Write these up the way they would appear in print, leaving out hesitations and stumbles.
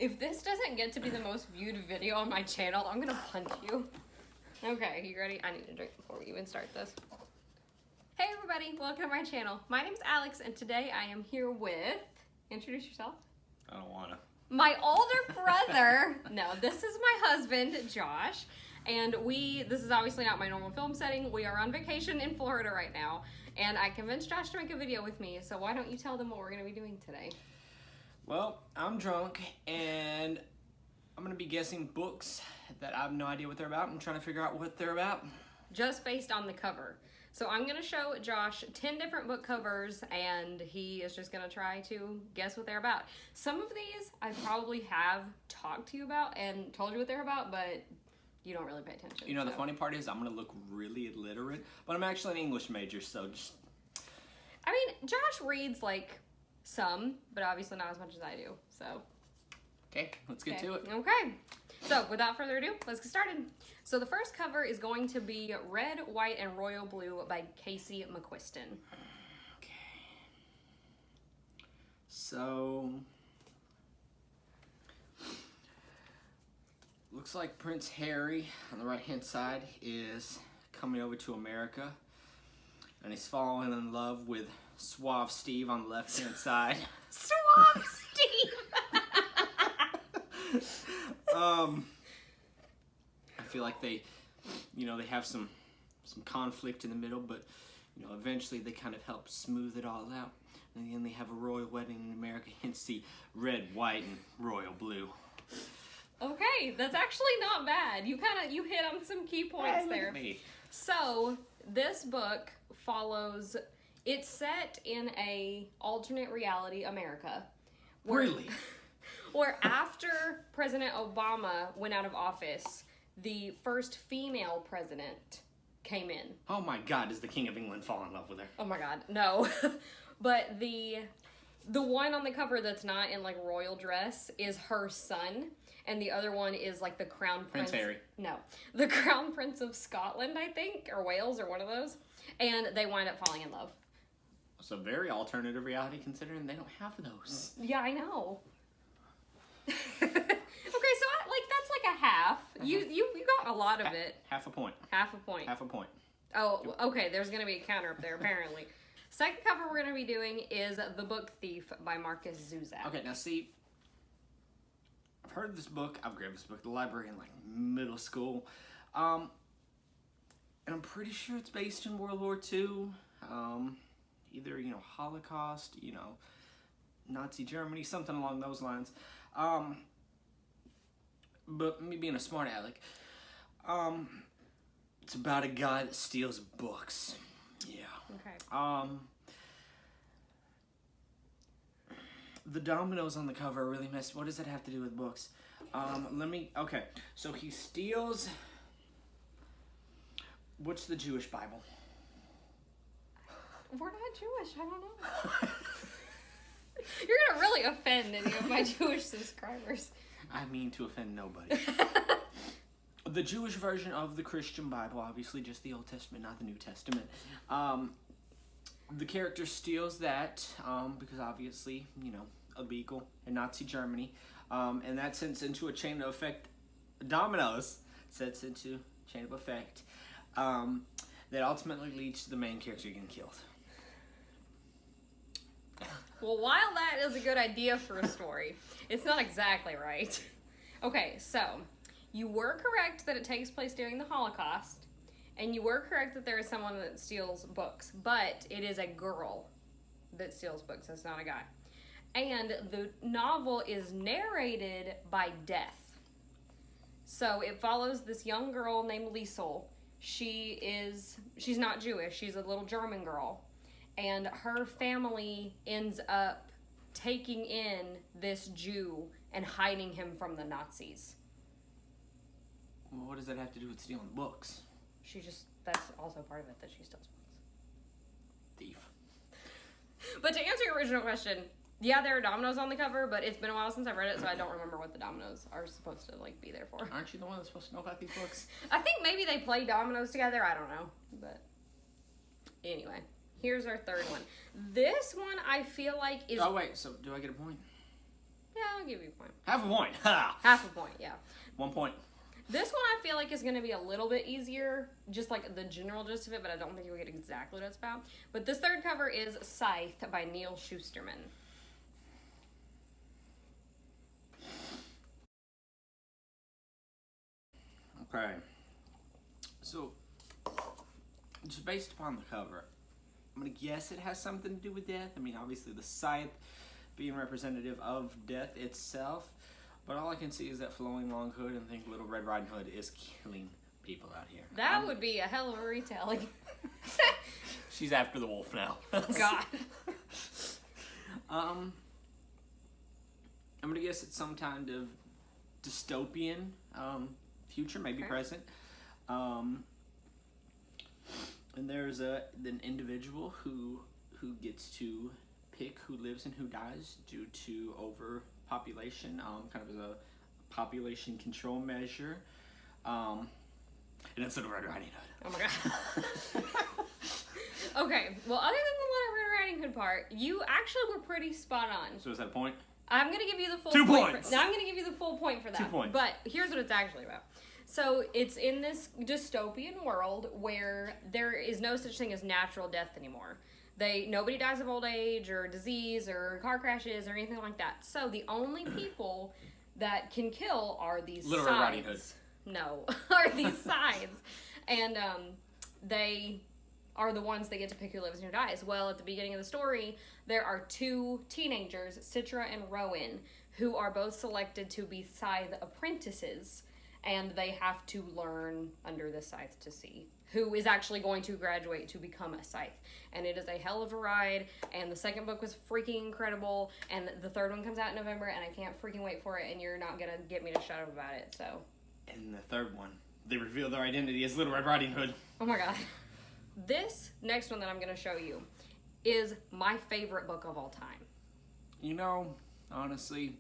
If this doesn't get to be the most viewed video on my channel, I'm gonna punch you. Okay, you ready? I need a drink before we even start this. Hey everybody, welcome to my channel. My name's Alex, and today I am here with, introduce yourself. I don't wanna. My older brother. No, this is my husband, Josh. And this is obviously not my normal film setting. We are on vacation in Florida right now. And I convinced Josh to make a video with me. So why don't you tell them what we're gonna be doing today? Well, I'm drunk and I'm gonna be guessing books that I have no idea what they're about. I'm trying to figure out what they're about. Just based on the cover. So I'm gonna show Josh 10 different book covers and he is just gonna try to guess what they're about. Some of these I probably have talked to you about and told you what they're about, but you don't really pay attention. You know, the funny part is I'm gonna look really illiterate, but I'm actually an English major, so just... I mean, Josh reads like some, but obviously not as much as I do, so. Okay, let's get to it. Okay, so without further ado, let's get started. So the first cover is going to be Red, White, and Royal Blue by Casey McQuiston. Okay. So... looks like Prince Harry on the right-hand side is coming over to America, and he's falling in love with Suave Steve on the left-hand side. Suave Steve! I feel like they have some conflict in the middle, but eventually they kind of help smooth it all out, and then they have a royal wedding in America. Hence the red, white, and royal blue. Okay, that's actually not bad. You hit on some key points there. So this book follows. It's set in a alternate reality America. Really? Where after President Obama went out of office, the first female president came in. Oh my God, does the King of England fall in love with her? Oh my God, no. But the one on the cover that's not in like royal dress is her son, and the other one is like the Crown Prince. Prince Harry. No, the Crown Prince of Scotland, I think, or Wales, or one of those. And they wind up falling in love. It's a very alternative reality considering they don't have those. Yeah, I know. Okay, so that's like a half. You got a lot of it. Half a point. Half a point. Half a point. Oh, okay, there's gonna be a counter up there apparently. Second cover we're gonna be doing is The Book Thief by Marcus Zuzak. Okay, now see, I've heard of this book. I've grabbed this book at the library in like middle school. And I'm pretty sure it's based in World War II. Either, Holocaust, Nazi Germany, something along those lines. But me being a smart aleck, it's about a guy that steals books. Yeah. Okay. The dominoes on the cover are really messed. What does that have to do with books? Okay, so he steals, what's the Jewish Bible? We're not Jewish, I don't know. You're gonna really offend any of my Jewish subscribers. I mean to offend nobody. The Jewish version of the Christian Bible, obviously just the Old Testament, not the New Testament. The character steals that because obviously, illegal in Nazi Germany. And that sets into a chain of effect, dominoes sets into a chain of effect that ultimately leads to the main character getting killed. Well, while that is a good idea for a story, it's not exactly right. Okay, so you were correct that it takes place during the Holocaust, and you were correct that there is someone that steals books, but it is a girl that steals books, it's not a guy. And the novel is narrated by Death. So it follows this young girl named Liesel. She's not Jewish, she's a little German girl. And her family ends up taking in this Jew and hiding him from the Nazis. Well, what does that have to do with stealing books? That's also part of it, that she steals books. Thief. But to answer your original question, yeah, there are dominoes on the cover, but it's been a while since I've read it, so I don't remember what the dominoes are supposed to be there for. Aren't you the one that's supposed to know about these books? I think maybe they play dominoes together, I don't know. But anyway. Here's our third one. This one I feel like is... Oh, wait, so do I get a point? Yeah, I'll give you a point. Half a point. Ha! Half a point, yeah. 1 point. This one I feel like is going to be a little bit easier, just like the general gist of it, but I don't think you'll get exactly what it's about. But this third cover is Scythe by Neil Shusterman. Okay. So, just based upon the cover, I'm going to guess it has something to do with death. I mean, obviously the scythe being representative of death itself. But all I can see is that flowing long hood and think Little Red Riding Hood is killing people out here. That would be a hell of a retelling. She's after the wolf now. God. I'm gonna guess it's some kind of dystopian future, maybe present. And there's an individual who gets to pick who lives and who dies due to overpopulation, kind of as a population control measure. And it's Little Red Riding Hood. Oh my God. Okay, well, other than the Little Red Riding Hood part, you actually were pretty spot on. So is that a point? I'm going to give you the full 2 point. points. Now I'm going to give you the full point for that. 2 points. But here's what it's actually about. So it's in this dystopian world where there is no such thing as natural death anymore. Nobody dies of old age or disease or car crashes or anything like that. So the only people that can kill are these Little Red Riding Hood. No, are these scythes. And they are the ones that get to pick who lives and who dies. Well, at the beginning of the story, there are 2 teenagers, Citra and Rowan, who are both selected to be scythe apprentices, and they have to learn under the scythe to see who is actually going to graduate to become a scythe. And it is a hell of a ride, and the second book was freaking incredible, and the third one comes out in November, and I can't freaking wait for it, and you're not gonna get me to shut up about it, so. In the third one, they reveal their identity as Little Red Riding Hood. Oh my God. This next one that I'm going to show you is my favorite book of all time. You know, honestly,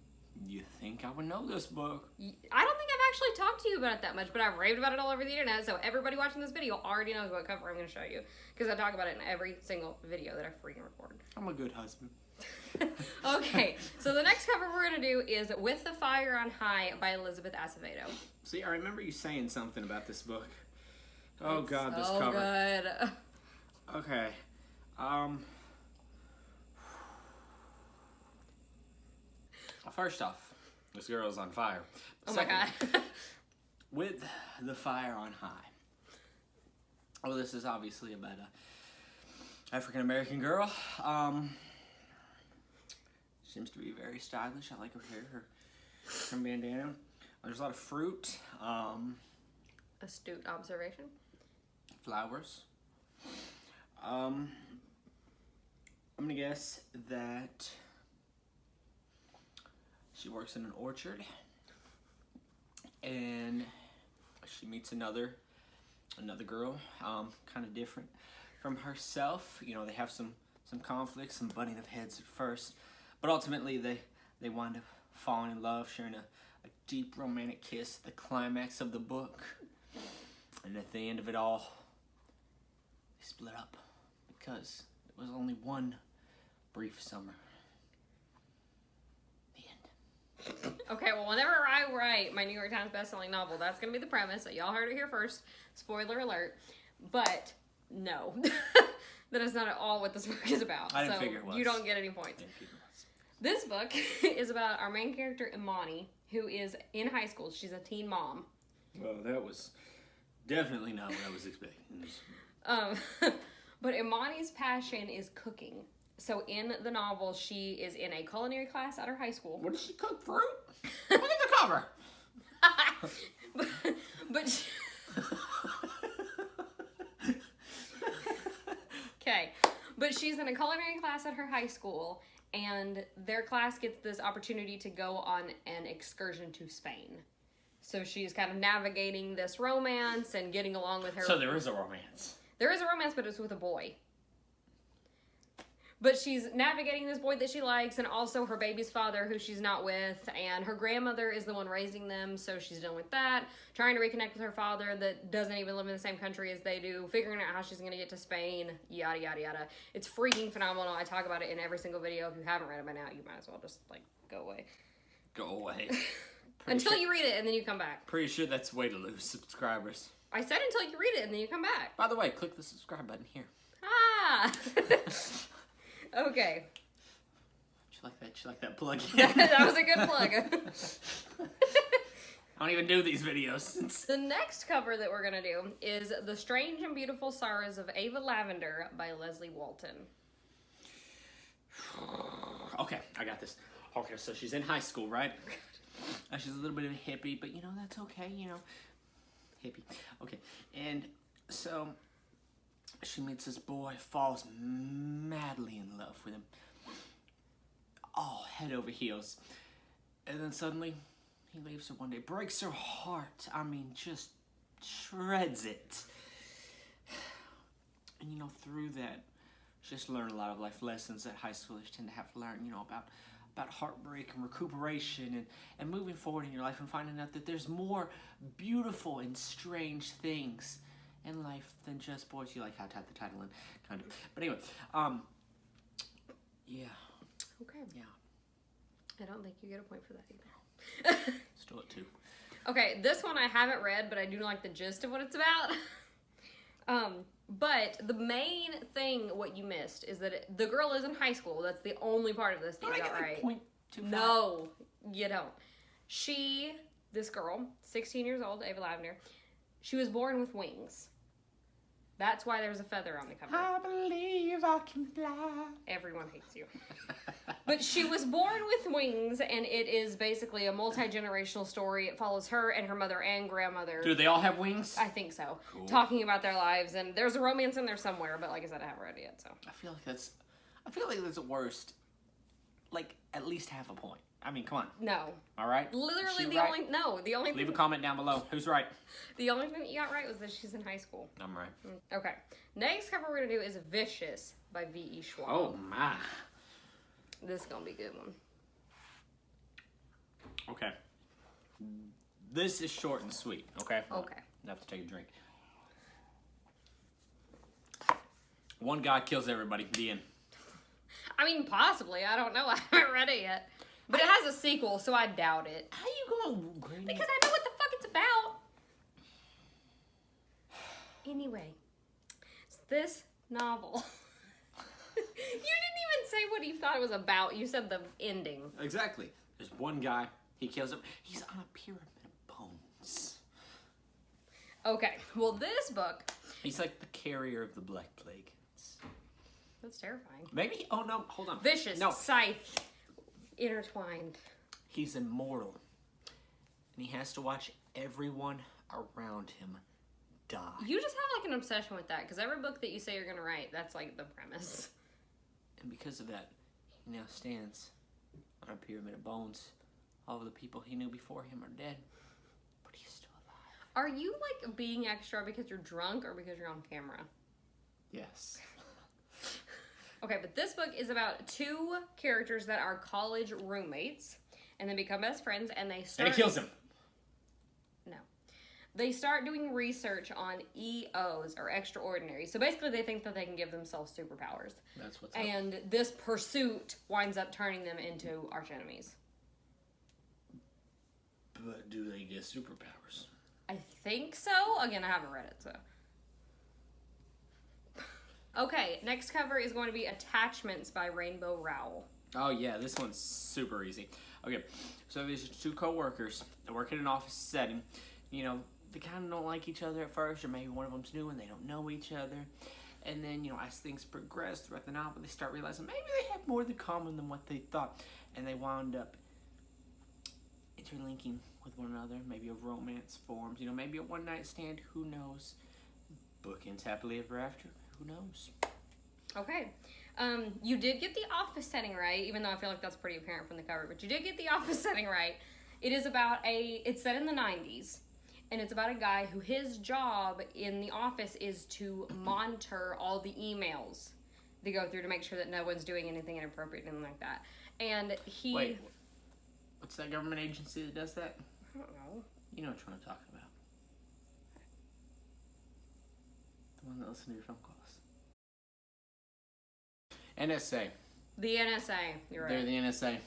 you think I would know this book. I don't think I've actually talked to you about it that much, but I've raved about it all over the internet, so everybody watching this video already knows what cover I'm going to show you, because I talk about it in every single video that I freaking record. I'm a good husband. Okay, so the next cover we're going to do is With the Fire on High by Elizabeth Acevedo. See, I remember you saying something about this book. Oh It's God, this so cover. Good. Okay. First off, this girl is on fire. Oh my God. With the Fire on High. Oh, this is obviously about a African American girl. Seems to be very stylish. I like her hair, her bandana. There's a lot of fruit. Astute observation. Flowers. I'm gonna guess that she works in an orchard, and she meets another girl, kind of different from herself. You know, they have some conflicts, some butting of heads at first, but ultimately they wind up falling in love, sharing a deep romantic kiss, the climax of the book. And at the end of it all, they split up because it was only one brief summer. The end. Okay, well, whenever I write my New York Times bestselling novel, that's going to be the premise. So y'all heard it here first. Spoiler alert. But no, that is not at all what this book is about. I didn't figure it was. You don't get any points. This book is about our main character, Imani, who is in high school. She's a teen mom. Well, that was definitely not what I was expecting. But Imani's passion is cooking. So in the novel, she is in a culinary class at her high school. What does she cook? Fruit? Look at the cover. but okay. But she's in a culinary class at her high school, and their class gets this opportunity to go on an excursion to Spain. So she's kind of navigating this romance and getting along with her. So there is a romance. There is a romance, but it's with a boy. But she's navigating this boy that she likes, and also her baby's father, who she's not with, and her grandmother is the one raising them, so she's dealing with that, trying to reconnect with her father that doesn't even live in the same country as they do, figuring out how she's going to get to Spain, yada, yada, yada. It's freaking phenomenal. I talk about it in every single video. If you haven't read it by now, you might as well just, go away. Go away. Until you read it and then you come back. Pretty sure that's a way to lose subscribers. I said until you read it and then you come back. By the way, click the subscribe button here. Ah! Okay. Did you like that plug? That was a good plug. I don't even do these videos. The next cover that we're going to do is The Strange and Beautiful Sorrows of Ava Lavender by Leslie Walton. Okay, I got this. Okay, so she's in high school, right? She's a little bit of a hippie, but you know, that's okay, you know. Hippie. Okay, and so she meets this boy, falls madly in love with him. Oh, head over heels. And then suddenly, he leaves her one day, breaks her heart. I mean, just shreds it. And you know, through that, she just learned a lot of life lessons that high schoolers tend to have to learn, you know, about heartbreak and recuperation and moving forward in your life and finding out that there's more beautiful and strange things in life than just boys. You like how I typed the title in, kind of. But anyway, yeah. Okay. Yeah. I don't think you get a point for that either. Still at 2. Okay, this one I haven't read, but I do like the gist of what it's about. But the main thing, what you missed, is that the girl is in high school. That's the only part of this that you got right. No, you don't. This girl, 16 years old, Ava Lavender, she was born with wings. That's why there's a feather on the cover. I believe I can fly. Everyone hates you. But she was born with wings, and it is basically a multi-generational story. It follows her and her mother and grandmother. Do they all have wings? I think so. Cool. Talking About their lives, and there's a romance in there somewhere, but like I said, I haven't read it yet, so. I feel like that's the worst. Like, at least half a point. I mean, come on. No. All right? Literally the only Leave a comment down below. Who's right? The only thing that you got right was that she's in high school. I'm right. Okay. Next cover we're going to do is Vicious by V.E. Schwab. Oh, my. This is going to be a good one. Okay. This is short and sweet, okay? Okay. I have to take a drink. One guy kills everybody. The end. I mean, possibly. I don't know. I haven't read it yet. But it has a sequel, so I doubt it. How you going, Granny? Because I know what the fuck it's about. Anyway, it's this novel. You didn't even say what you thought it was about. You said the ending. Exactly. There's one guy. He kills him. He's on a pyramid of bones. Okay. Well, this book... He's like the carrier of the Black Plague. That's terrifying. Maybe... Oh, no. Hold on. Vicious. No. Scythe. Intertwined. He's immortal. And he has to watch everyone around him die. You just have like an obsession with that, because every book that you say you're going to write, that's like the premise. And because of that, he now stands on a pyramid of bones. All of the people he knew before him are dead. But he's still alive. Are you like being extra because you're drunk or because you're on camera? Yes. Okay, but this book is about 2 characters that are college roommates, and they become best friends, and they start... And he kills him. No. They start doing research on EOs, or extraordinary. So basically they think that they can give themselves superpowers. That's what's up. And this pursuit winds up turning them into arch enemies. But do they get superpowers? I think so. Again, I haven't read it, so... Okay, next cover is going to be Attachments by Rainbow Rowell. Oh, yeah, this one's super easy. Okay, so there's 2 co-workers that work in an office setting. You know, they kind of don't like each other at first, or maybe one of them's new and they don't know each other. And then, you know, as things progress throughout the novel, they start realizing maybe they have more in common than what they thought. And they wound up interlinking with one another. Maybe a romance forms, you know, maybe a one-night stand, who knows? Bookends happily ever after. Who knows? Okay. You did get the office setting right, even though I feel like that's pretty apparent from the cover, but you did get the office setting right. It is about it's set in the 90s, and it's about a guy who his job in the office is to monitor all the emails they go through to make sure that no one's doing anything inappropriate, anything like that. And he... Wait, what's that government agency that does that? I don't know. You know which one I'm talking about. The one that listens to your phone calls. NSA. The NSA. You're right. They're the NSA.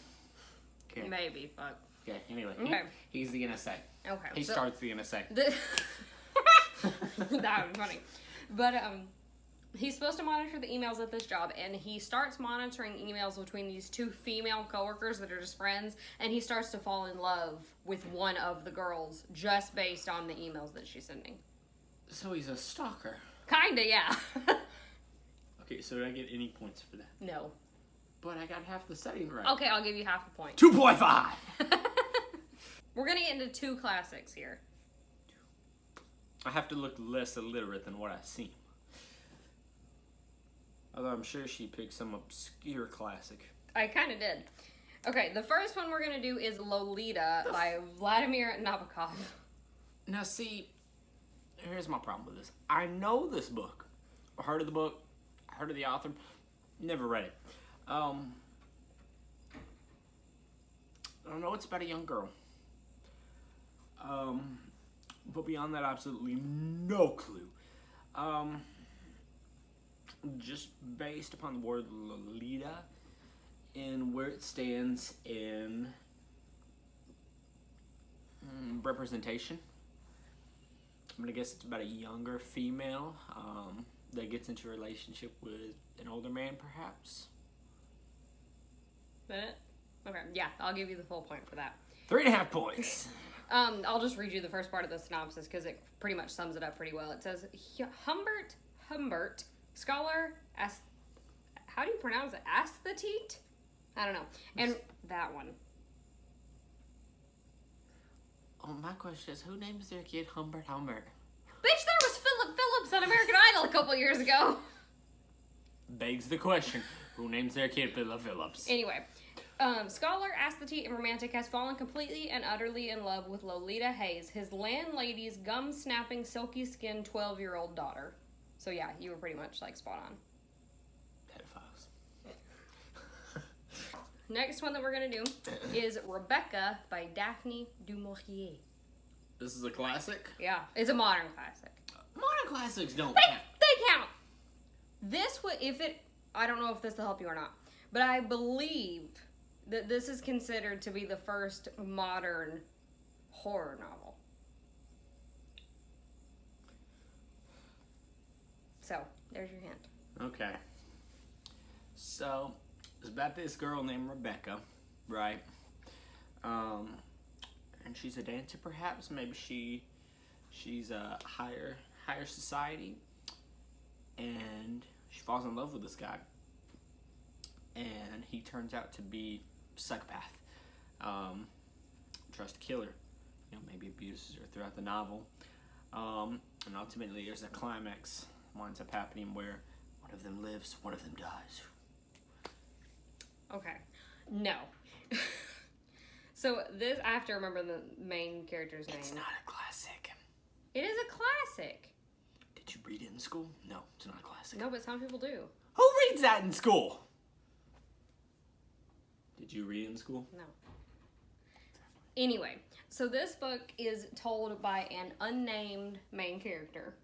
Okay. Maybe, but... Okay, anyway. Okay. He's the NSA. Okay. He starts the NSA. That would be funny. But he's supposed to monitor the emails at this job, and he starts monitoring emails between these two female coworkers that are just friends, and he starts to fall in love with one of the girls just based on the emails that she's sending. So he's a stalker. Kinda, yeah. Okay, so did I get any points for that? No. But I got half the setting right. Okay, I'll give you half a point. 2.5! We're gonna get into two classics here. I have to look less illiterate than what I seem. Although I'm sure she picked some obscure classic. I kinda did. Okay, the first one we're gonna do is Lolita by Vladimir Nabokov. Now see, here's my problem with this. I know this book. I heard of the book. I heard of the author. Never read it. I don't know, it's about a young girl. But beyond that, absolutely no clue. Just based upon the word Lolita and where it stands in representation, I'm gonna guess it's about a younger female that gets into a relationship with an older man, perhaps. That it? Okay, yeah, I'll give you the full point for that. 3.5 points. I'll just read you the first part of the synopsis because it pretty much sums it up pretty well. It says, Humbert, scholar, how do you pronounce it? Aesthete? I don't know. And that one. Oh, my question is, who names their kid Humbert? Bitch, there was Philip Phillips on American Idol a couple years ago. Begs the question, who names their kid Philip Phillips? Anyway, scholar, aesthete, and romantic has fallen completely and utterly in love with Lolita Hayes, his landlady's gum-snapping, silky-skinned 12-year-old daughter. So yeah, you were pretty much like spot on. Pedophiles. Next one that we're gonna do is Rebecca by Daphne du Maurier. This is a classic? Yeah, it's a modern classic. Modern classics don't They count. count. This would, I don't know if this will help you or not, but I believe that this is considered to be the first modern horror novel. So, there's your hint. Okay. So, it's about this girl named Rebecca, right? And she's a dancer, perhaps. Maybe she's a higher society, and she falls in love with this guy, and he turns out to be a psychopath. Tries to kill her. You know, maybe abuses her throughout the novel. And ultimately, there's a climax winds up happening where one of them lives, one of them dies. Okay. No. So this, I have to remember the main character's name. It's not a classic. It is a classic. Did you read it in school? No, it's not a classic. No, but some people do. Who reads that in school? Did you read it in school? No. Anyway, so this book is told by an unnamed main character.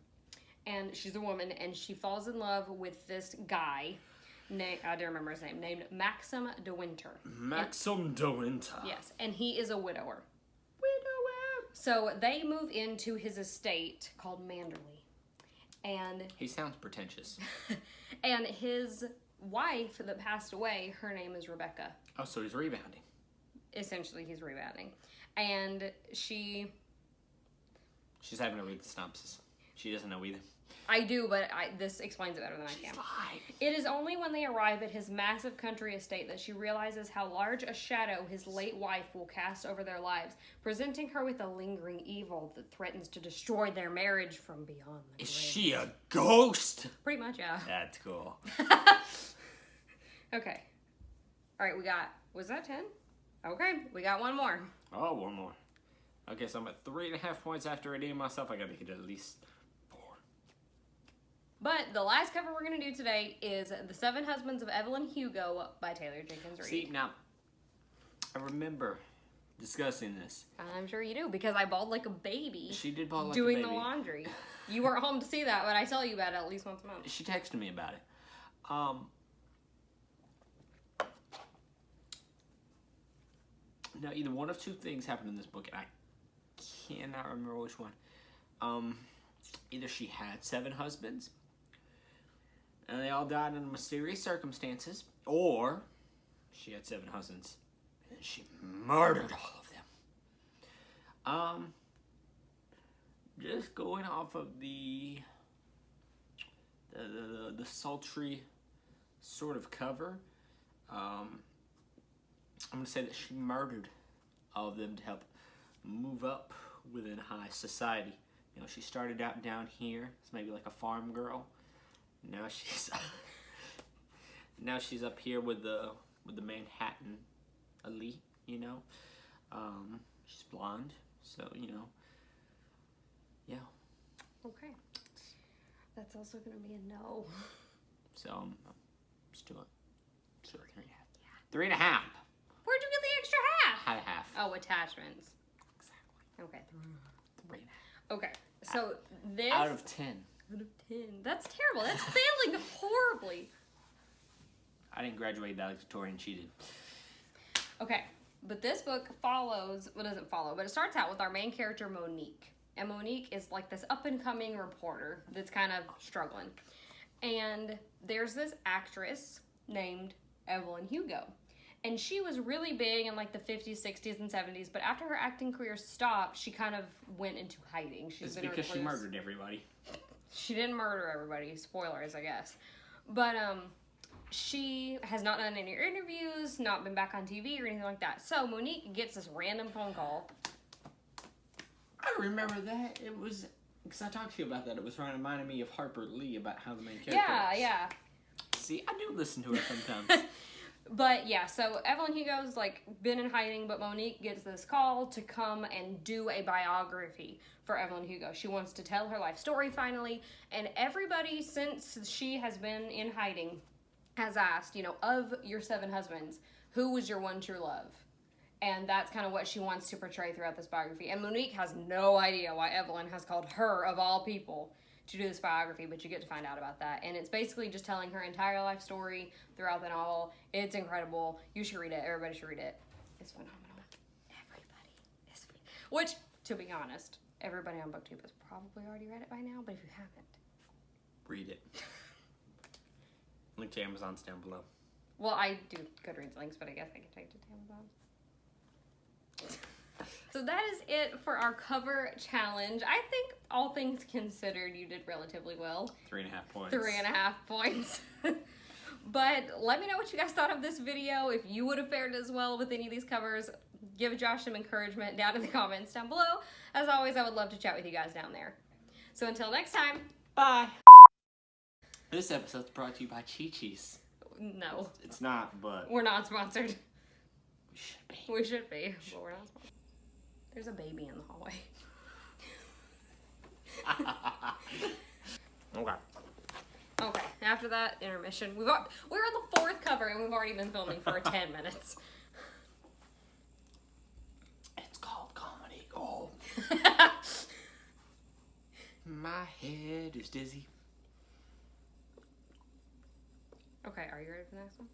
And she's a woman, and she falls in love with this guy, I don't remember his name, named Maxim de Winter. Maxim de Winter. Yes, and he is a widower. So they move into his estate called Manderley. And He sounds pretentious. and his wife that passed away, her name is Rebecca. Oh, so he's rebounding. Essentially, he's rebounding. And She's having to read the synopsis. She doesn't know either. I do, but this explains it better than I can. She's lied. It is only when they arrive at his massive country estate that she realizes how large a shadow his late wife will cast over their lives, presenting her with a lingering evil that threatens to destroy their marriage from beyond the grave. Is she a ghost? Pretty much, yeah. That's cool. Okay. All right, was that 10? Okay, we got one more. Oh, one more. Okay, so I'm at 3.5 points after redeeming myself. I gotta get at least 4. But the last cover we're going to do today is The Seven Husbands of Evelyn Hugo by Taylor Jenkins Reid. See, now, I remember discussing this. I'm sure you do, because I bawled like a baby. She did bawl like a doing baby. the laundry. You weren't home to see that, but I tell you about it at least once a month. She texted me about it. Now, either one of two things happened in this book, and I cannot remember which one. Either she had 7 husbands, and they all died under mysterious circumstances, or she had 7 husbands, and she murdered all of them. Just going off of the sultry sort of cover, I'm going to say that she murdered all of them to help move up within high society. You know, she started out down here, it's maybe like a farm girl. Now she's up here with the Manhattan elite. You know, she's blonde, so you know, yeah. Okay, that's also gonna be a no. So just do it. 3.5. Yeah. 3.5. Where'd you get the extra half? Had a half. Oh, attachments. Exactly. Okay. 3.5. Okay, so this Out of 10. Out of 10. That's terrible. That's failing horribly. I didn't graduate valedictorian. She did. Okay, but this book follows, well, doesn't follow, but it starts out with our main character, Monique. And Monique is like this up-and-coming reporter that's kind of struggling. And there's this actress named Evelyn Hugo. And she was really big in like the 50s, 60s, and 70s, but after her acting career stopped, she kind of went into hiding. It's because she murdered everybody. She didn't murder everybody. Spoilers, I guess. But she has not done any interviews, not been back on TV or anything like that. So Monique gets this random phone call. I remember that. It was, because I talked to you about that. It was reminding me of Harper Lee about how the main character was. Yeah. See, I do listen to her sometimes. But yeah, so Evelyn Hugo's like been in hiding, but Monique gets this call to come and do a biography for Evelyn Hugo. She wants to tell her life story finally, and everybody since she has been in hiding has asked, you know, of your 7 husbands, who was your one true love? And that's kind of what she wants to portray throughout this biography. And Monique has no idea why Evelyn has called her, of all people, to do this biography, but you get to find out about that. And it's basically just telling her entire life story throughout the novel. It's incredible. You should read it. Everybody should read it. It's phenomenal. Everybody is reading. Which, to be honest, everybody on BookTube has probably already read it by now, but if you haven't, read it. Link to Amazon's down below. Well, I do Goodreads links, but I guess I can take it to Amazon. So that is it for our cover challenge. I think, all things considered, you did relatively well. 3.5 points. 3.5 points. But let me know what you guys thought of this video. If you would have fared as well with any of these covers, give Josh some encouragement down in the comments down below. As always, I would love to chat with you guys down there. So until next time, bye. This episode's brought to you by Chi-Chi's. No. It's not, but... We're not sponsored. We should be. We should be, but we're not sponsored. There's a baby in the hallway. Okay, after that intermission, we're on the 4th cover and we've already been filming for 10 minutes. It's called Comedy Gold. My head is dizzy. Okay, are you ready for the next one?